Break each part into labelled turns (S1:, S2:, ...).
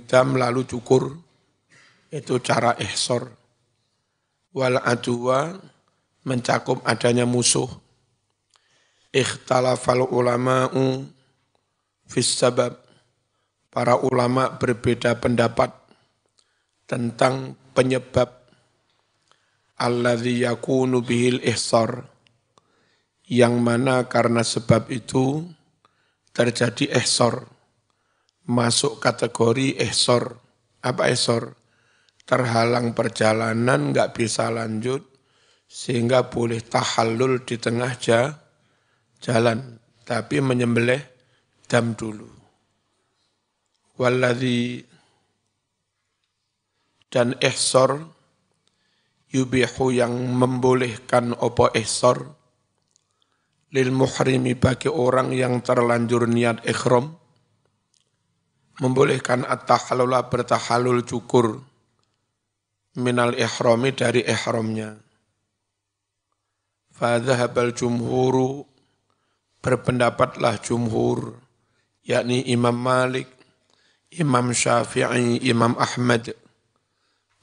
S1: dam lalu cukur, itu cara ihsor. Wal aduwa mencakup adanya musuh. Ikhtalafal ulama'u fis sabab. Para ulama berbeda pendapat tentang penyebab alladzi yakunu bihil ihsar, yang mana karena sebab itu terjadi ihsar, masuk kategori ihsar. Apa ihsar? Terhalang perjalanan, nggak bisa lanjut, sehingga boleh tahallul di tengah jalan, tapi menyembelih dam dulu. Walladzi dan ihsar yubihu yang membolehkan apa ihsar lil muhrimi bagi orang yang terlanjur niat ihram, membolehkan at-tahallula bertahallul cukur minal ihrami dari ihramnya. Fadhahabal jumhuru berpendapatlah jumhur, yakni Imam Malik, Imam Syafi'i, Imam Ahmad,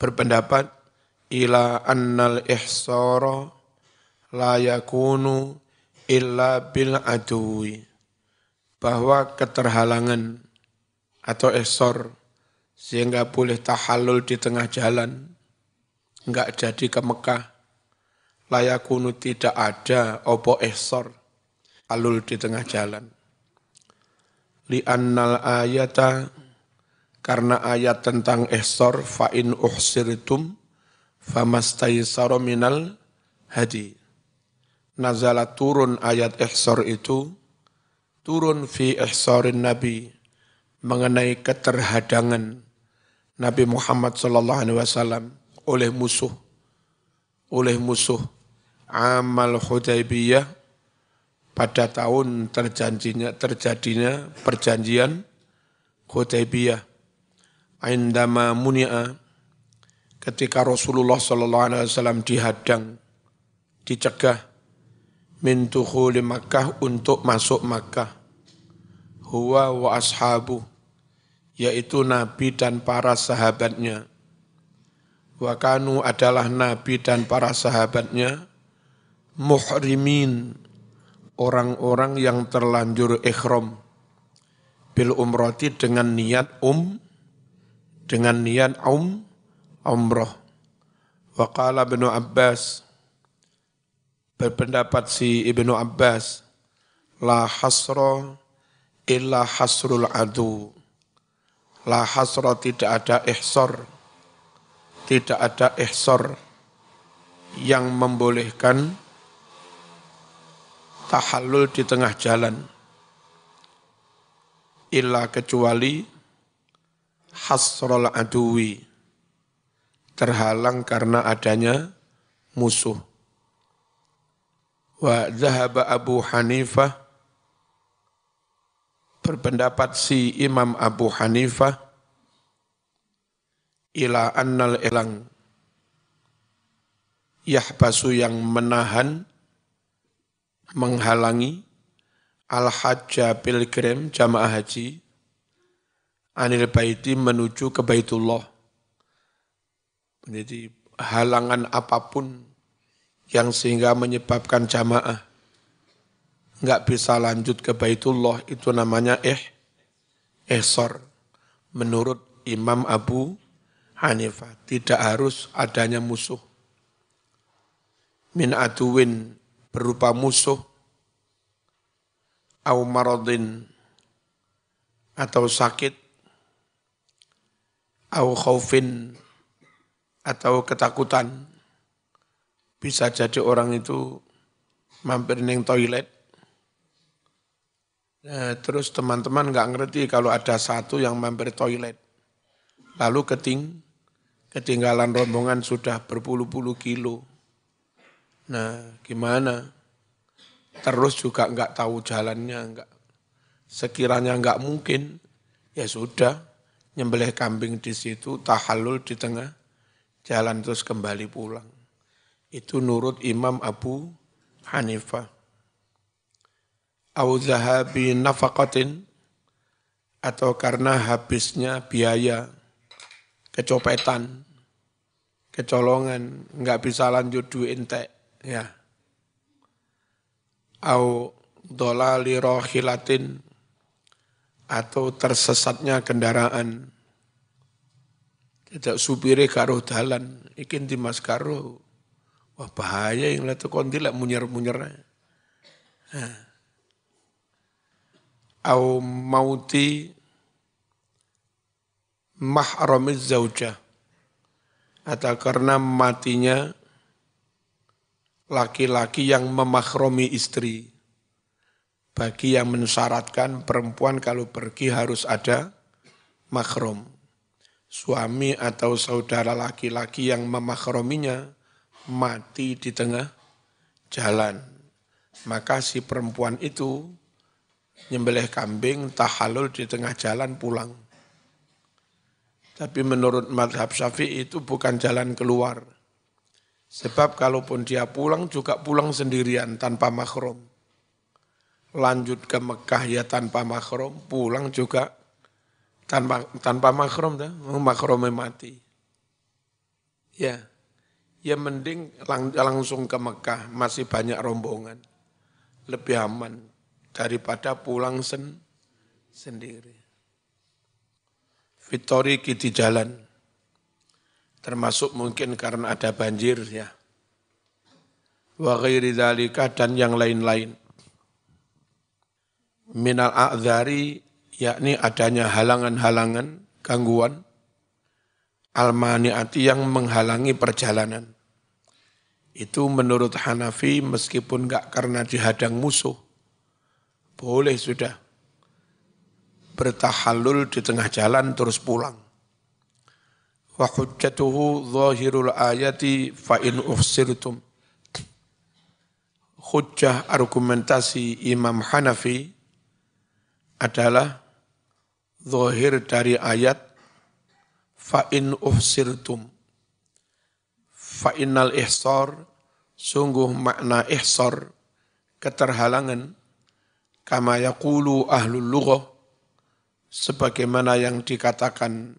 S1: berpendapat ila annal ihsara la yakunu illa bil aduwi, bahwa keterhalangan atau ihsar sehingga boleh tahallul di tengah jalan, enggak jadi ke Mekah, la yakunu tidak ada opo ihsar alul di tengah jalan. Li annal ayata, karena ayat tentang ihsar, fa in uhsirtum famastaysara minal hadi. Nazala turun ayat ihsar itu, turun fi ihsarin nabi, mengenai keterhadangan Nabi Muhammad sallallahu alaihi wasallam oleh musuh amal Hudaybiyah pada tahun terjadinya perjanjian Hudaybiyah. Indama muni'a, ketika Rasulullah sallallahu alaihi wasallam dihadang, dicegah min dukhuli Makkah, untuk masuk Makkah, huwa wa ashabu, yaitu Nabi dan para sahabatnya. Wa kanu adalah Nabi dan para sahabatnya muhrimin, orang-orang yang terlanjur ihram, bil umrati dengan niat umrah. Wa qala Ibnu Abbas, berpendapat si Ibnu Abbas, la hasra illa hasrul adu. La hasra, tidak ada ihsar yang membolehkan tahallul di tengah jalan, illa kecuali hasrul aduwi, terhalang karena adanya musuh. Wa dhahaba Abu Hanifah, berpendapat si Imam Abu Hanifah, ila annal ilang, yahbasu yang menahan, menghalangi, al-hajja pilgrim jamaah haji, anil baiti menuju ke Baitullah. Jadi halangan apapun yang sehingga menyebabkan jamaah enggak bisa lanjut ke Baitullah, itu namanya ihsar. Menurut Imam Abu Hanifah, tidak harus adanya musuh. Min aduwin, berupa musuh, au maradin, atau sakit, au khaufin, atau ketakutan. Bisa jadi orang itu mampir neng toilet, terus teman-teman nggak ngerti kalau ada satu yang mampir toilet, lalu ketinggalan rombongan sudah berpuluh-puluh kilo. Nah, gimana? Terus juga nggak tahu jalannya, nggak. Sekiranya nggak mungkin, ya sudah, nyembelih kambing di situ, tahallul di tengah jalan terus kembali pulang. Itu nurut Imam Abu Hanifah. Au zahabi nafaqatin, atau karena habisnya biaya, kecopetan, kecolongan, nggak bisa lanjut duit entek, ya. Au dolali rohilatin, atau tersesatnya kendaraan. Tidak supire karo dalan, ikin dimas karo. Wah bahaya yang lihat kontilek munyer-munyer. Au mauti mahramiz zaujah, atau karena matinya laki-laki yang memakromi istri. Bagi yang mensyaratkan perempuan kalau pergi harus ada mahram. Suami atau saudara laki-laki yang memakrominya mati di tengah jalan. Maka si perempuan itu nyembelih kambing, tahallul di tengah jalan pulang. Tapi menurut mazhab Syafi'i itu bukan jalan keluar. Sebab kalaupun dia pulang juga pulang sendirian tanpa mahram. Lanjut ke Mekah ya tanpa mahram, pulang juga tanpa mahram, mahramnya mati. Ya, ya mending langsung ke Mekah, masih banyak rombongan. Lebih aman daripada pulang sendiri. Fitoriki di jalan, termasuk mungkin karena ada banjir ya. Wa ghairi dzalika dan yang lain-lain. Minal a'dzari, yakni adanya halangan-halangan, gangguan, al-mani'ati yang menghalangi perjalanan. Itu menurut Hanafi meskipun enggak karena dihadang musuh, boleh sudah bertahallul di tengah jalan terus pulang. Wa hujjatuhu zahirul ayati fa in uhsirtum. Hujjah argumentasi Imam Hanafi adalah zahir dari ayat fa in uhsirtum. Fa innal ihsar, sungguh makna ihsar, keterhalangan, kama yaqulu ahlul lughah, sebagaimana yang dikatakan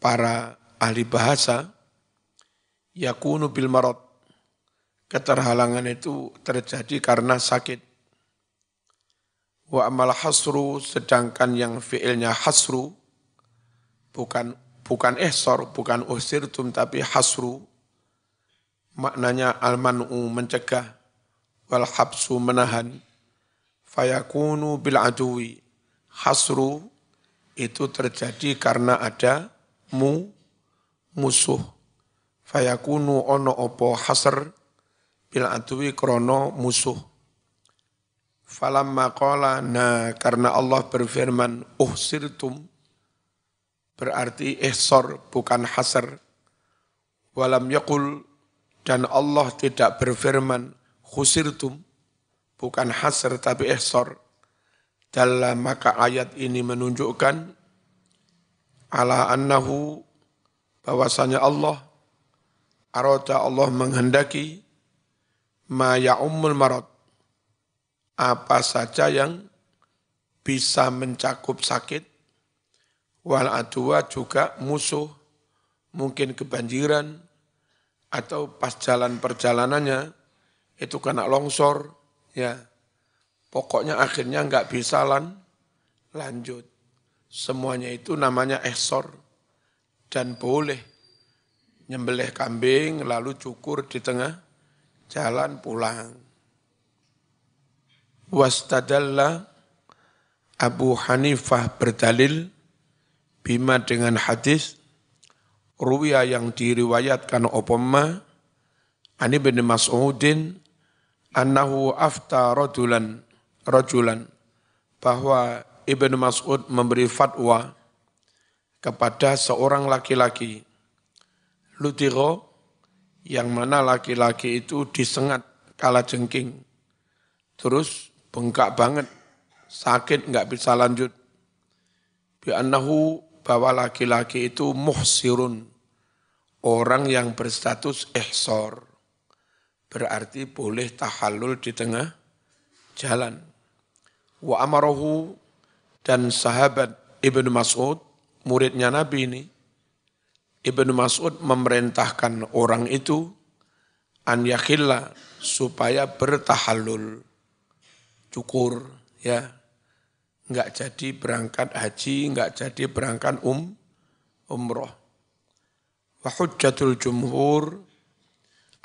S1: para ahli bahasa, yakunu bil marad, keterhalangan itu terjadi karena sakit. Wa amal hasru, sedangkan yang fi'ilnya hasru, bukan ihsar, bukan usirtum, tapi hasru, maknanya al-man'u, mencegah, wal habsu, menahan, fayakunu bil aduwi, hasru, itu terjadi karena ada musuh. Fayakunu ono opo hasr, bil aduwi krono musuh. Falamma qala, karena Allah berfirman uhsirtum, berarti ihsar bukan hasr. Walam yaqul, dan Allah tidak berfirman khusirtum, bukan hasr tapi ihsar. Dalam maka ayat ini menunjukkan ala annahu, bahwasanya Allah arada, Allah menghendaki ma ya'ummul marad, apa saja yang bisa mencakup sakit, wal adwa, juga musuh, mungkin kebanjiran, atau pas jalan perjalanannya itu kena longsor, ya pokoknya akhirnya enggak bisa lanjut. Semuanya itu namanya ihsar, dan boleh nyembelih kambing lalu cukur di tengah jalan pulang. Wastadalla, Abu Hanifah berdalil bima dengan hadis ruwiya yang diriwayatkan opoma ani bin Mas'udin annahu afta rajulan, bahwa Ibnu Mas'ud memberi fatwa kepada seorang laki-laki, ludiro, yang mana laki-laki itu disengat kalajengking, terus bengkak banget, sakit enggak bisa lanjut. Bi'annahu, bahwa laki-laki itu muhsirun, orang yang berstatus ihsar, berarti boleh tahallul di tengah jalan. Wa amarahu, dan sahabat Ibnu Mas'ud, muridnya Nabi ini, Ibnu Mas'ud memerintahkan orang itu an yakhilla, supaya bertahallul, cukur, ya, enggak jadi berangkat haji, enggak jadi berangkat umroh. Wa hujjatul jumhur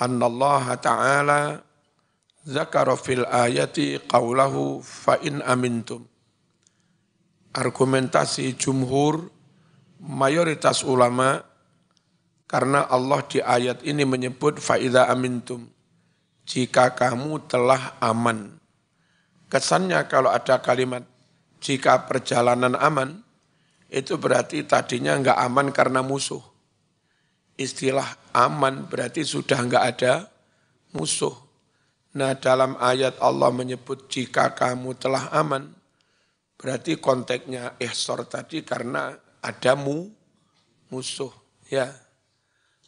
S1: anna Allah Ta'ala zakara fil ayati qawlahu fa in amintum. Argumentasi jumhur, mayoritas ulama, karena Allah di ayat ini menyebut fa idza amintum, jika kamu telah aman. Kesannya kalau ada kalimat jika perjalanan aman, itu berarti tadinya enggak aman karena musuh. Istilah aman berarti sudah enggak ada musuh. Nah, dalam ayat Allah menyebut jika kamu telah aman, berarti konteksnya ihsor tadi karena ada musuh. Ya,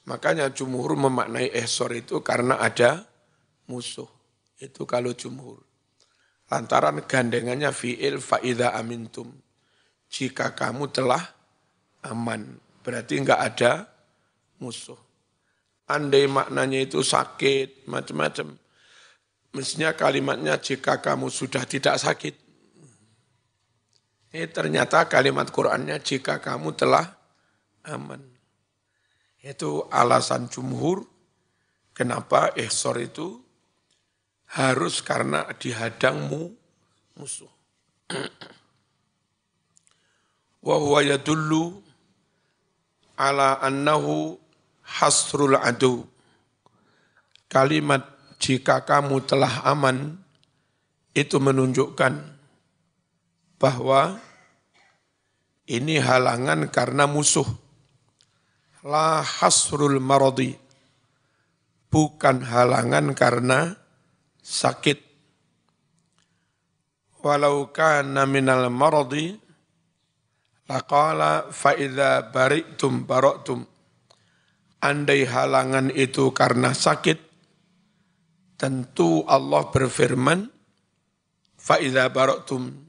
S1: makanya jumhur memaknai ihsor itu karena ada musuh. Itu kalau jumhur. Lantaran gandengannya fi'il fa'idha amintum. Jika kamu telah aman, berarti enggak ada musuh. Andai maknanya itu sakit, macam-macam. Mestinya kalimatnya jika kamu sudah tidak sakit. Ternyata kalimat Qur'annya jika kamu telah aman. Itu alasan jumhur kenapa ihsor itu harus karena dihadang musuh. Wa huwa yadullu ala annahu hasrul adu. Kalimat jika kamu telah aman itu menunjukkan bahwa ini halangan karena musuh. La hasrul maradi, bukan halangan karena sakit. Walau kana minal maradi laqala fa idza bari'tum bara'tum. Andai halangan itu karena sakit, tentu Allah berfirman fa idza bara'tum,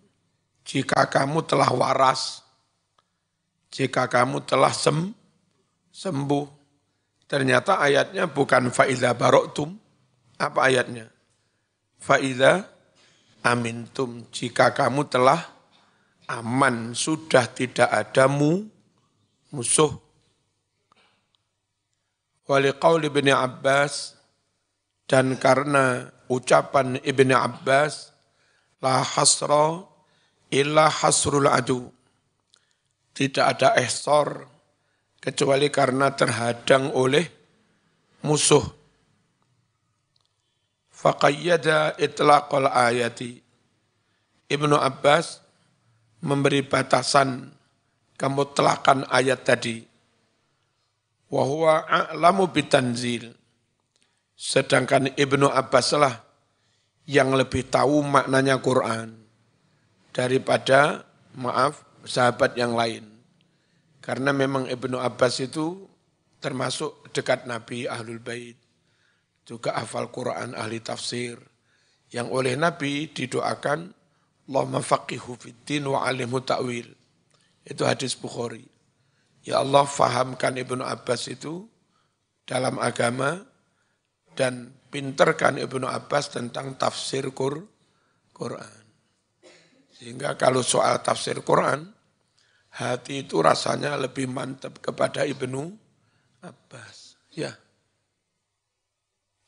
S1: jika kamu telah waras, jika kamu telah sembuh. Ternyata ayatnya bukan fa idza bara'tum. Apa ayatnya? Fa idza amintum, jika kamu telah aman, sudah tidak ada musuh. Waliqauli Ibnu Abbas, dan karena ucapan Ibnu Abbas, la hasra illa hasrul adu, tidak ada ihsar kecuali karena terhadang oleh musuh. Faqayyada itlaqal ayati, Ibnu Abbas memberi batasan kemutlakan ayat tadi. Wa huwa a'lamu bitanzil, sedangkan Ibnu Abbas lah yang lebih tahu maknanya Quran daripada sahabat yang lain. Karena memang Ibnu Abbas itu termasuk dekat Nabi, Ahlul Bait, juga hafal Quran, ahli tafsir, yang oleh Nabi didoakan Allahumma faqihu fiddin wa alimhu ta'wil. Itu hadis Bukhari. Ya Allah, fahamkan Ibnu Abbas itu dalam agama dan pinterkan Ibnu Abbas tentang tafsir Quran. Sehingga kalau soal tafsir Quran, hati itu rasanya lebih mantap kepada Ibnu Abbas. Ya.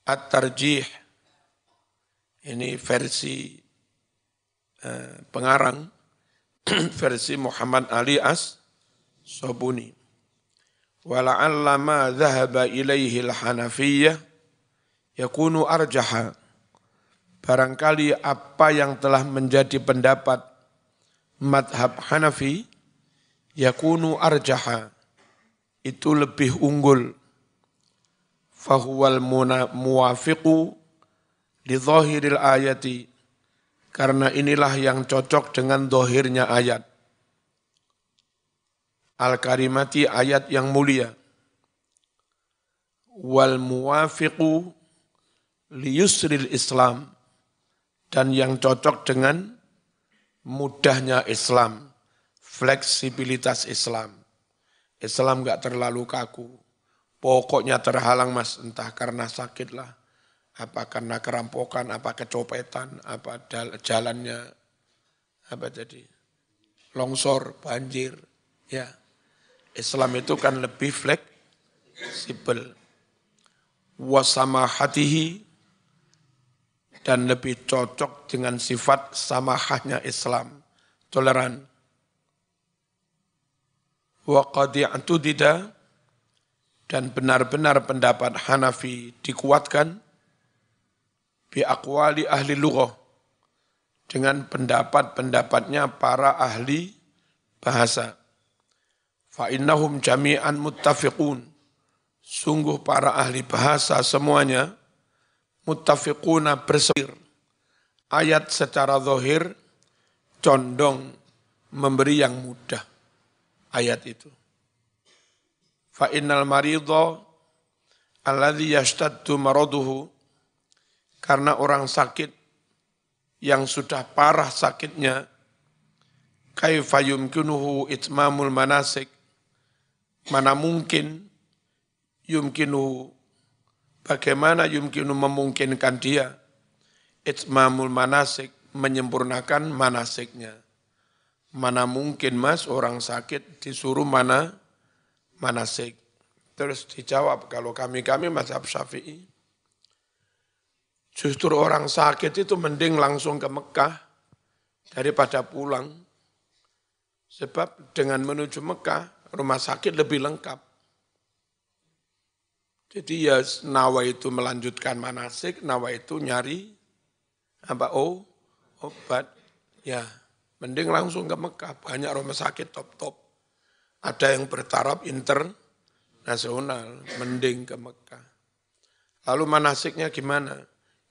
S1: At-Tarjih, ini versi pengarang, versi Muhammad Ali As-Sobuni. Wala'alla ma dhahaba ilaihi al-Hanafiyyah yakunu arjaha. Barangkali apa yang telah menjadi pendapat madhab Hanafi, yakunu arjaha, itu lebih unggul. Fahuwal muwafiqu li dhahiril ayati, karena inilah yang cocok dengan dohirnya ayat. Al-karimati, ayat yang mulia. Wal muwafiqu li yusril Islam, dan yang cocok dengan mudahnya Islam. fleksibilitas Islam. Islam nggak terlalu kaku. Pokoknya terhalang mas, entah karena sakit lah, apa karena kerampokan, apa kecopetan, apa jalannya, apa jadi longsor, banjir. Ya, Islam itu kan lebih fleksibel. Wasamahatihi, dan lebih cocok dengan sifat samahahnya Islam, toleran. Wa qad i'tudida, dan benar-benar pendapat Hanafi dikuatkan bi aqwali ahli lughah, dengan pendapat-pendapatnya para ahli bahasa. Fa innahum jami'an muttafiqun, sungguh para ahli bahasa semuanya muttafiquna bersepir. Ayat secara zahir condong memberi yang mudah, ayat itu. Fa innal maridha alladhi yashtaddu maraduhu, karena orang sakit yang sudah parah sakitnya, kaifa yumkinuhu itmamul manasik, mana mungkin yumkinuhu, bagaimana yumkinu memungkinkan dia, itmamul manasik, menyempurnakan manasiknya. Mana mungkin mas orang sakit disuruh manasik. Terus dijawab, kalau kami mazhab Syafi'i, justru orang sakit itu mending langsung ke Mekah daripada pulang. Sebab dengan menuju Mekah, rumah sakit lebih lengkap. Jadi ya nawa itu melanjutkan manasik, nawa itu nyari obat. Ya, mending langsung ke Mekah. Banyak rumah sakit top-top. Ada yang bertaraf internasional, mending ke Mekah. Lalu manasiknya gimana?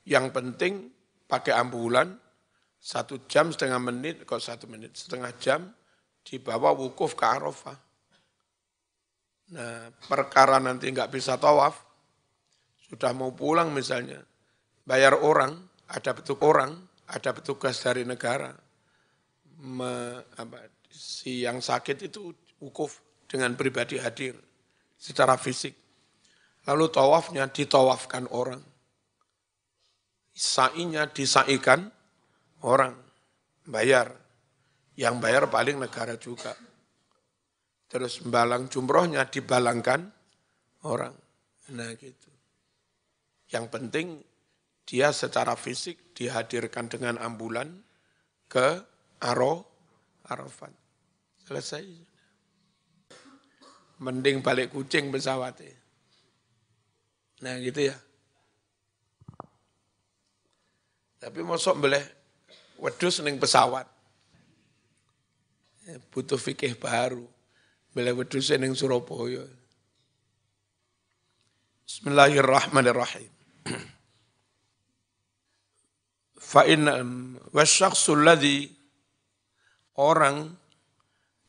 S1: Yang penting pakai ambulan, 1 jam, setengah menit, setengah jam, dibawa wukuf ke Arafah. Nah, perkara nanti nggak bisa tawaf, sudah mau pulang misalnya, bayar orang, ada petugas dari negara, si yang sakit itu wukuf dengan pribadi hadir secara fisik. Lalu tawafnya ditawafkan orang. Sa'inya disaikan orang, bayar. Yang bayar paling negara juga. Terus balang jumrohnya dibalangkan orang. Nah gitu. Yang penting dia secara fisik dihadirkan dengan ambulan ke Arafat. Selesai. Mending balik kucing pesawatnya. Nah gitu ya. Tapi mosok boleh wedhus ning pesawat. Butuh fikih baru. Boleh wedhus ning Surabaya. Bismillahirrahmanirrahim. Fa inna wasyakhsul ladzi, orang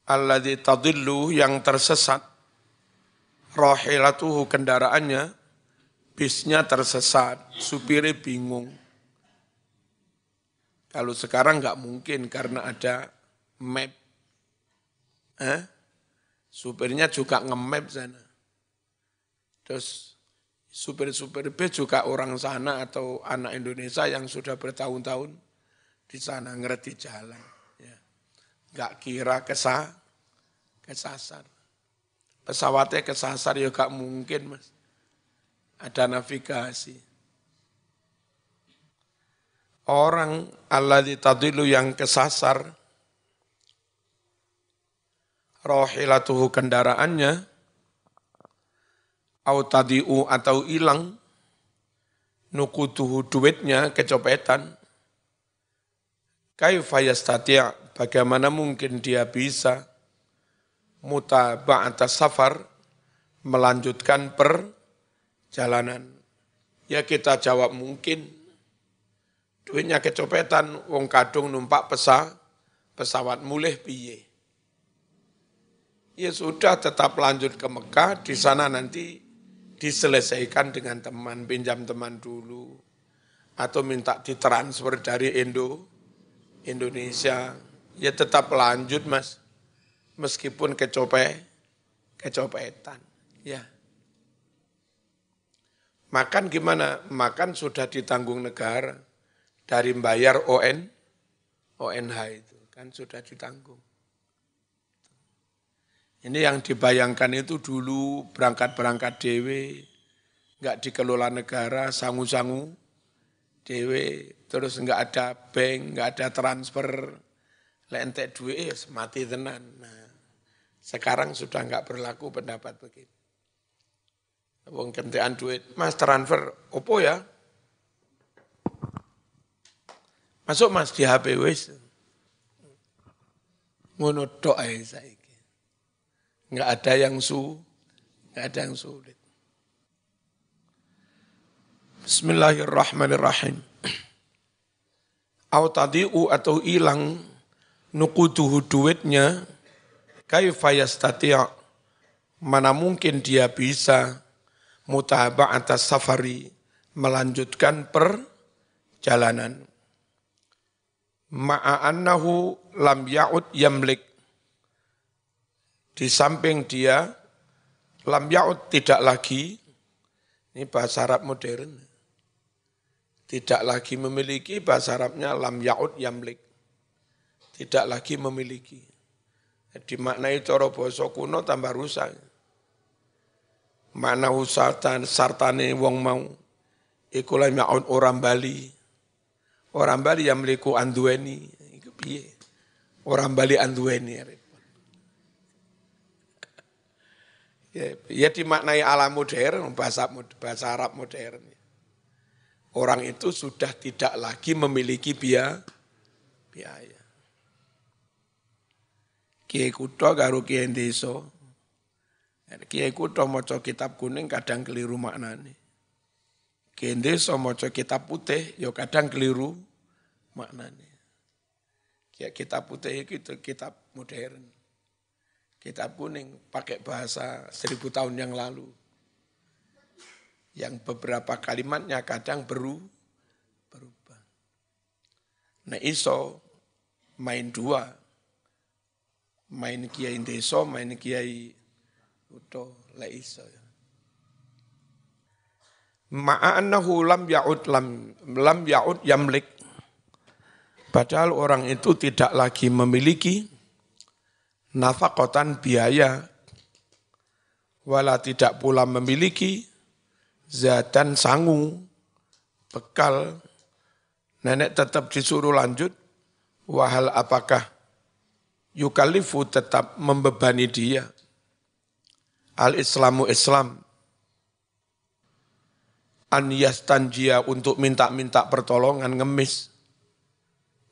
S1: alladzi tadillu, yang tersesat, rahilatuhu, kendaraannya, bisnya tersesat, supirnya bingung. Kalau sekarang nggak mungkin karena ada map. Supirnya juga nge-map sana. Terus supir-supir bis juga orang sana atau anak Indonesia yang sudah bertahun-tahun di sana, ngerti jalan. Ya. Nggak kira kesasar. Pesawatnya kesasar ya nggak mungkin mas. Ada navigasi. Orang alladzi tadillu, yang kesasar, rahilatuhu, kendaraannya, au tadi'u, atau hilang, nukutuhu, duitnya, kecopetan, kaifa yastati', bagaimana mungkin dia bisa mutaba'ata safar, melanjutkan perjalanan. Ya kita jawab mungkin. Duitnya kecopetan, wong kadung numpak pesawat mulih piye. Ya sudah, tetap lanjut ke Mekah, di sana nanti diselesaikan dengan teman, pinjam teman dulu, atau minta ditransfer dari Indonesia. Ya tetap lanjut mas. meskipun kecopetan. Ya. Makan gimana? Makan sudah ditanggung negara dari bayar ONH itu kan sudah ditanggung. Ini yang dibayangkan itu dulu berangkat dewe, nggak dikelola negara, sangu-sangu dewe, terus nggak ada bank, nggak ada transfer, lentek duit, mati tenan. Nah, sekarang sudah nggak berlaku pendapat begitu. Wong kentean duit, mas transfer, opo ya? Masuk mas di HP wis. Ngono tok ae saiki. Enggak ada yang sulit. Bismillahirrahmanirrahim. Au tadi'u atau hilang nuquduhu duitnya, kaifa yastati' mana mungkin dia bisa mutaba'atas safari melanjutkan perjalanan. Ma'annahu lam ya'ud yamlik. Di samping dia, lam ya'ud tidak lagi, ini bahasa Arab modern, tidak lagi memiliki, bahasa Arabnya lam ya'ud yamlik, tidak lagi memiliki. Dimaknai cara basa kuno tambah rusak. Makna sartane wong mau, iku lam ya'ud orang Bali. Orang Bali yang meliku anduweni, itu piye? Orang Bali anduweni. Ya dimaknai ala modern, bahasa Arab modern. Orang itu sudah tidak lagi memiliki biaya. Kiai kutha karo kiai desa. Kiai kutha maca kitab kuning kadang keliru maknane. Kiai desa maca kitab putih ya kadang keliru maknane. Kitab putih itu kitab modern. Kitab kuning pakai bahasa 1000 tahun yang lalu. Yang beberapa kalimatnya kadang berubah. Nah iso main dua. Main kiai desa, main kiai uto la iso. Ma'annahu lam ya'ud yamlik. Padahal orang itu tidak lagi memiliki nafaqatan biaya, wala tidak pula memiliki zatan sangu, bekal. Nenek tetap disuruh lanjut, wahal apakah yukalifu tetap membebani dia. Al-Islamu Islam, an yastanjia untuk minta-minta pertolongan, ngemis,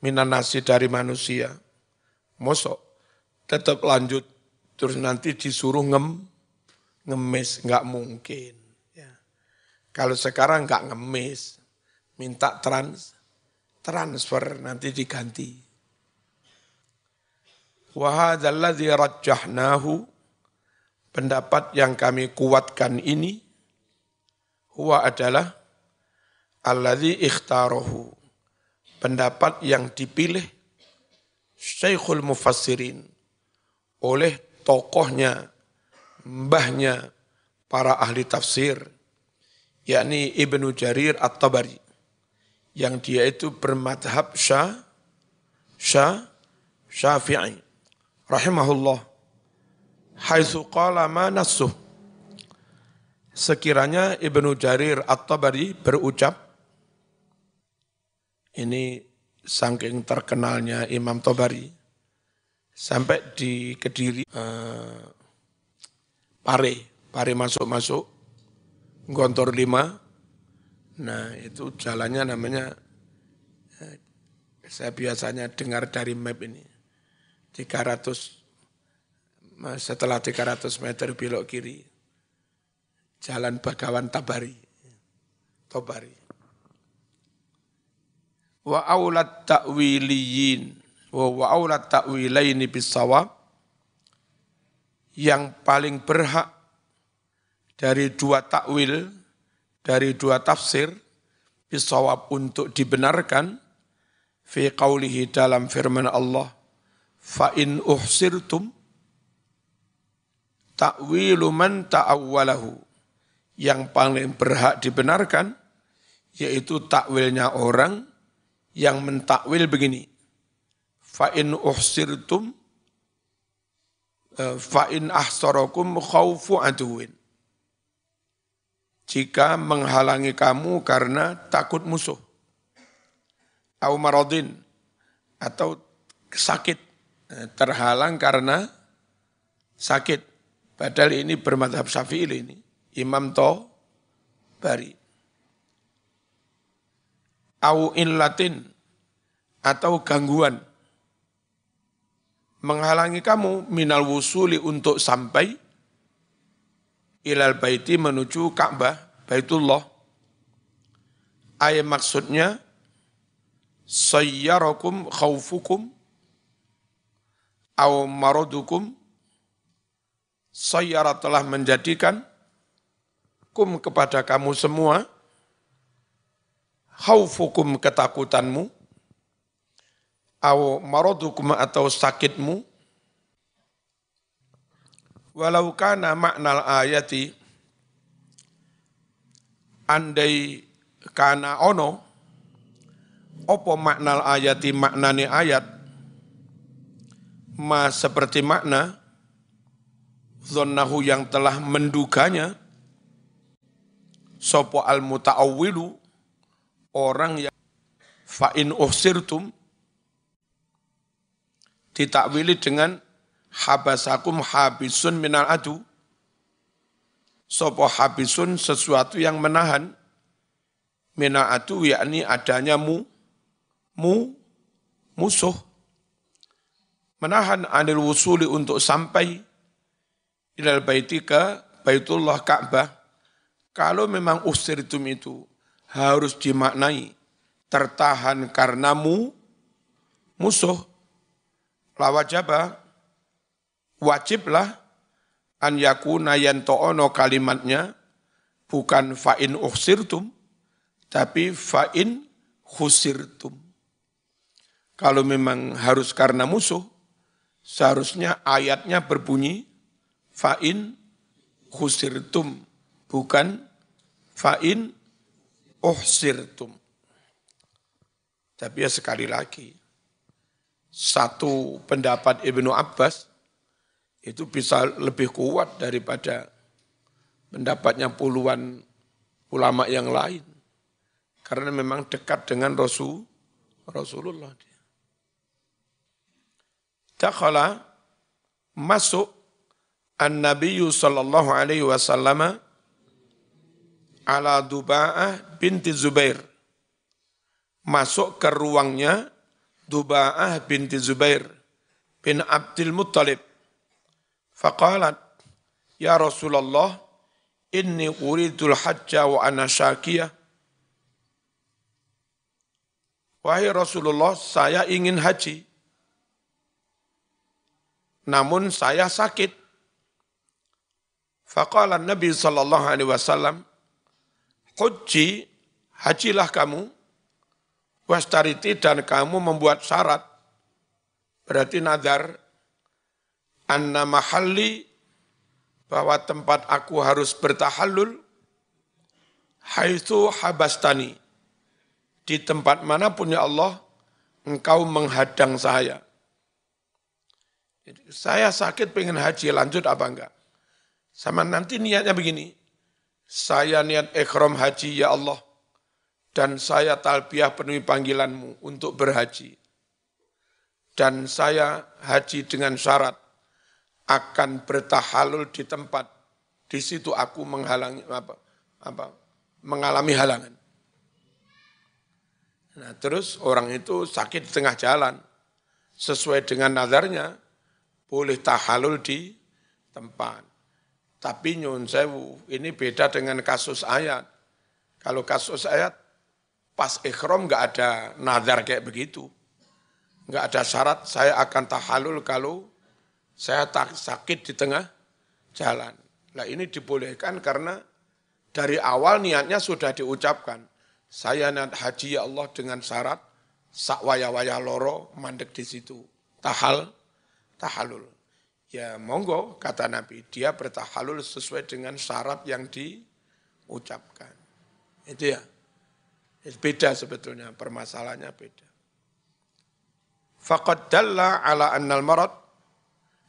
S1: minan nasi dari manusia, mosok tetap lanjut, terus nanti disuruh ngemis, nggak mungkin. Ya. Kalau sekarang nggak ngemis, minta transfer, nanti diganti. Wa hadzal ladzi rajjahnahu, pendapat yang kami kuatkan ini, huwa adalah alladzi ikhtarahu, pendapat yang dipilih Syekhul Mufassirin, oleh tokohnya, mbahnya para ahli tafsir, yakni Ibnu Jarir At-Tabari, yang dia itu bermadhab Syafi'i, rahimahullah, haitsu qala ma nassuh, sekiranya Ibnu Jarir At-Tabari berucap, ini saking terkenalnya Imam Tabari, sampai di Kediri, Pare masuk, Gontor 5, nah itu jalannya namanya, saya biasanya dengar dari map ini, 300, setelah 300 meter belok kiri, Jalan Bagawan Tabari. Wa aulat ta'wiliyin, wa aulat ta'wilaini bisawab, yang paling berhak dari dua takwil, dari dua tafsir, bisawab untuk dibenarkan, fi qawlihi dalam firman Allah, fa in uhsirtum, ta'wilu man ta'awwalahu. Yang paling berhak dibenarkan, yaitu takwilnya orang yang mentakwil begini. Fa'in uhsirtum, fa'in ahsarakum khawfu aduwin. Jika menghalangi kamu karena takut musuh. Au maradin, atau sakit. Terhalang karena sakit. Padahal ini bermadhab Syafi'i ini. Imam Bari. Au illatin, atau gangguan. Menghalangi kamu minal wusuli untuk sampai ilal baiti menuju Ka'bah, Baitullah. Ayat maksudnya, sayyarakum khawfukum, au maradukum, sayyara telah menjadikan, kum kepada kamu semua, khawfukum ketakutanmu, au maradukum atau sakitmu, walau kana maknal ayati, andai kana ono, opo maknal ayati maknane ayat, ma seperti makna, zonnahu yang telah menduganya, sopo al-muta'awwilu, orang yang fa'in uhsirtum, ditakwili dengan habasakum habisun minal adu, sopo habisun sesuatu yang menahan, minal adu yakni adanya musuh, menahan anil wusuli untuk sampai ilal baiti ke Baitullah Ka'bah. Kalau memang usirtum itu harus dimaknai tertahan karena musuh, lawajaba, wajiblah an yakuna yanto'ono kalimatnya bukan fa'in usirtum, tapi fa'in khusirtum. Kalau memang harus karena musuh, seharusnya ayatnya berbunyi fa'in khusirtum, bukan fa'in uhsirtum. Tapi ya sekali lagi, satu pendapat Ibnu Abbas itu bisa lebih kuat daripada pendapatnya puluhan ulama yang lain. Karena memang dekat dengan Rasulullah. Dakhala, masuk an-nabiyyu sallallahu alaihi wasallam ala Duba'ah binti Zubair. Masuk ke ruangnya Duba'ah binti Zubair bin Abdul Muttalib. Faqalat, ya Rasulullah, inni uridul hajja wa ana syakiyah. Wahai Rasulullah, saya ingin haji, namun saya sakit. Faqala Nabi sallallahu alaihi wasallam, hujji, hajilah kamu, wastariti, dan kamu membuat syarat, berarti nadar, anna mahalli, bahwa tempat aku harus bertahallul, haitsu habastani, di tempat manapun ya Allah, engkau menghadang saya. Jadi, saya sakit pengen haji, lanjut apa enggak? Sama nanti niatnya begini, saya niat ikhram haji ya Allah, dan saya talbiyah penuhi panggilanmu untuk berhaji. Dan saya haji dengan syarat, akan bertahalul di tempat, di situ aku mengalami halangan. Nah, terus orang itu sakit di tengah jalan, sesuai dengan nazarnya, boleh tahalul di tempat. Tapi nyun sewu, ini beda dengan kasus ayat. Kalau kasus ayat, pas ikhram nggak ada nazar kayak begitu. Nggak ada syarat, saya akan tahalul kalau saya sakit di tengah jalan. Nah ini dibolehkan karena dari awal niatnya sudah diucapkan. Saya niat haji ya Allah dengan syarat, sak waya-waya loro mandek di situ. Tahalul. Ya monggo, kata Nabi, dia bertahalul sesuai dengan syarat yang diucapkan. Itu ya. Beda sebetulnya, permasalahannya beda. Faqad dalla ala annal marad,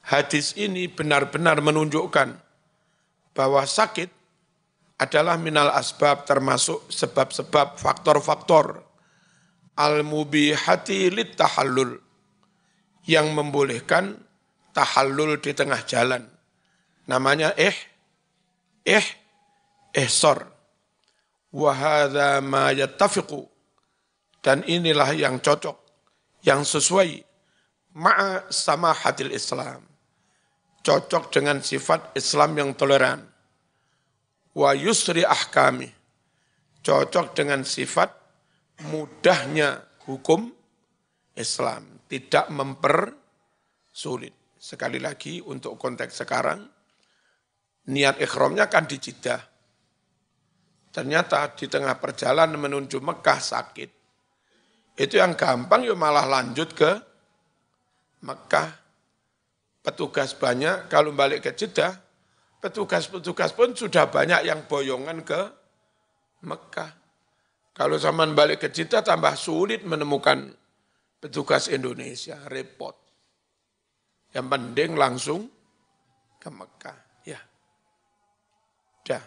S1: hadis ini benar-benar menunjukkan bahwa sakit adalah minal asbab, termasuk sebab-sebab, faktor-faktor al-mubihati lit tahallul, yang membolehkan tahallul di tengah jalan. Namanya ihsar. Wa hadza ma yattafiqu, dan inilah yang cocok, yang sesuai ma'a samahatil Islam, cocok dengan sifat Islam yang toleran. Wa yusri ahkami, cocok dengan sifat mudahnya hukum Islam, tidak mempersulit. Sekali lagi untuk konteks sekarang, niat ikhramnya kan di Jeddah. Ternyata di tengah perjalanan menuju Mekah sakit. Itu yang gampang ya malah lanjut ke Mekah. Petugas banyak, kalau balik ke Jeddah, petugas-petugas pun sudah banyak yang boyongan ke Mekah. Kalau zaman balik ke Jeddah tambah sulit menemukan petugas Indonesia, repot. Yang penting langsung ke Mekah. Ya. Dah.